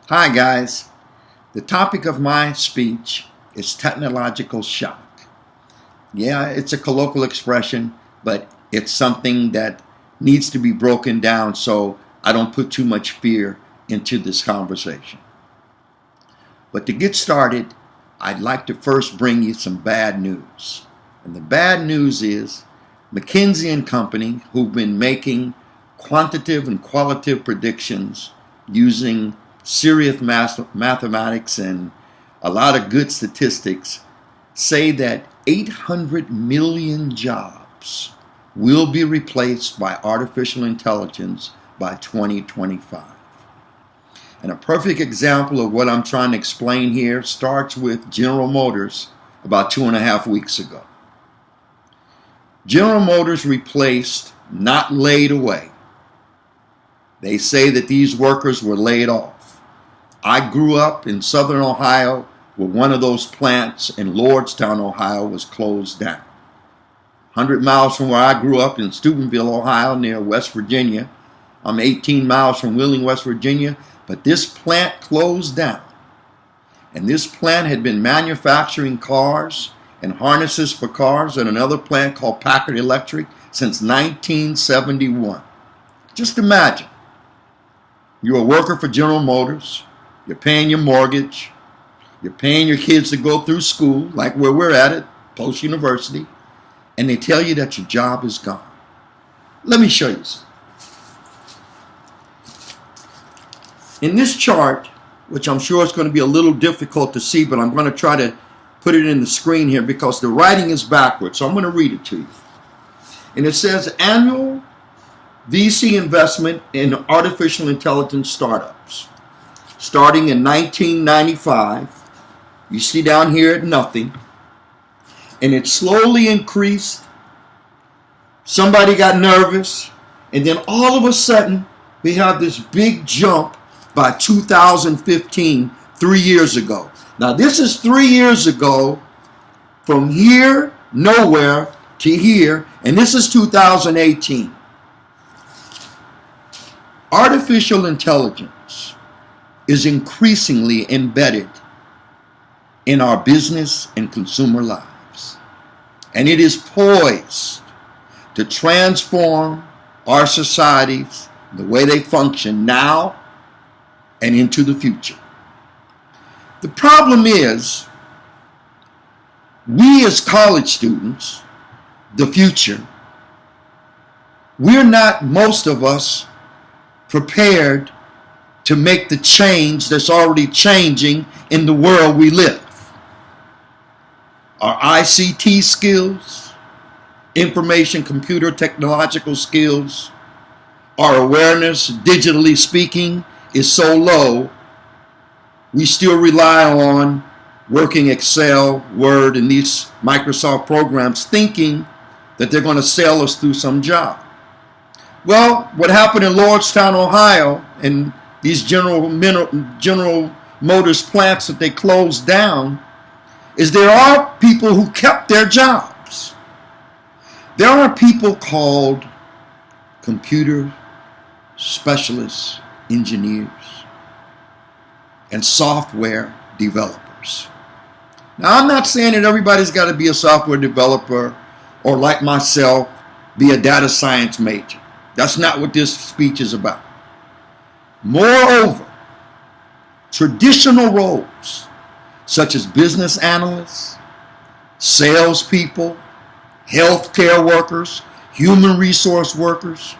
Hi guys, the topic of my speech is technological shock. Yeah, it's a colloquial expression, but it's something that needs to be broken down so I don't put too much fear into this conversation. But to get started, I'd like to first bring you some bad news. And the bad news is McKinsey and Company, who've been making quantitative and qualitative predictions using serious mathematics and a lot of good statistics, say that 800 million jobs will be replaced by artificial intelligence by 2025. And a perfect example of what I'm trying to explain here starts with General Motors about 2.5 weeks ago. General Motors replaced, not laid away. They say that these workers were laid off. I grew up in southern Ohio where one of those plants in Lordstown, Ohio was closed down. 100 miles from where I grew up in Steubenville, Ohio, near West Virginia. I'm 18 miles from Wheeling, West Virginia, but this plant closed down. And this plant had been manufacturing cars and harnesses for cars at another plant called Packard Electric since 1971. Just imagine, you're a worker for General Motors. You're paying your mortgage. You're paying your kids to go through school, like where we're at post-university. And they tell you that your job is gone. Let me show you something. In this chart, which I'm sure is going to be a little difficult to see, but I'm going to try to put it in the screen here because the writing is backwards. So I'm going to read it to you. And it says annual VC investment in artificial intelligence startups. Starting in 1995, you see down here at nothing, and it slowly increased. Somebody got nervous, and then all of a sudden, we have this big jump by 2015, 3 years ago. Now, this is 3 years ago from here, nowhere, to here, and this is 2018. Artificial intelligence is increasingly embedded in our business and consumer lives. And it is poised to transform our societies, the way they function now and into the future. The problem is, we as college students, the future, we're not, most of us, prepared to make the change that's already changing in the world we live. Our ICT skills, information, computer, technological skills, our awareness, digitally speaking, is so low, we still rely on working Excel, Word, and these Microsoft programs thinking that they're going to sell us through some job. Well, what happened in Lordstown, Ohio, and these General Motors plants that they closed down, is there are people who kept their jobs. There are people called computer specialists, engineers, and software developers. Now, I'm not saying that everybody's got to be a software developer or, like myself, be a data science major. That's not what this speech is about. Moreover, traditional roles such as business analysts, salespeople, healthcare workers, human resource workers,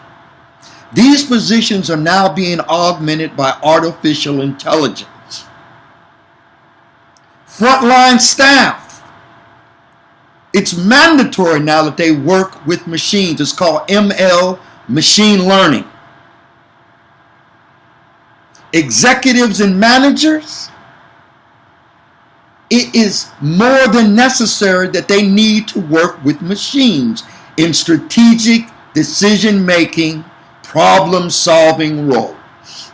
these positions are now being augmented by artificial intelligence. Frontline staff, it's mandatory now that they work with machines. It's called ML, machine learning. Executives and managers, it is more than necessary that they need to work with machines in strategic decision-making, problem-solving roles.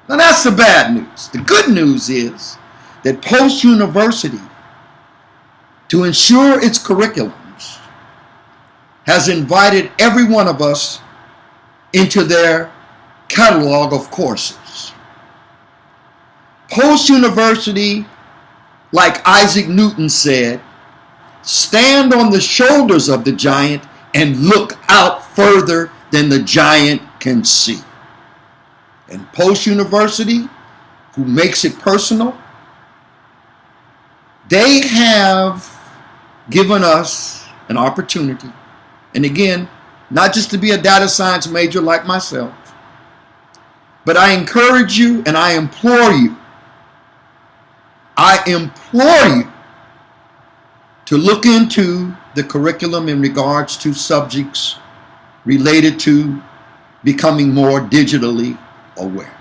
Now that's the bad news. The good news is that post-university, to ensure its curriculums, has invited every one of us into their catalog of courses. Post-university, like Isaac Newton said, stand on the shoulders of the giant and look out further than the giant can see. And post-university, who makes it personal, they have given us an opportunity, and again, not just to be a data science major like myself, but I encourage you and I implore you to look into the curriculum in regards to subjects related to becoming more digitally aware.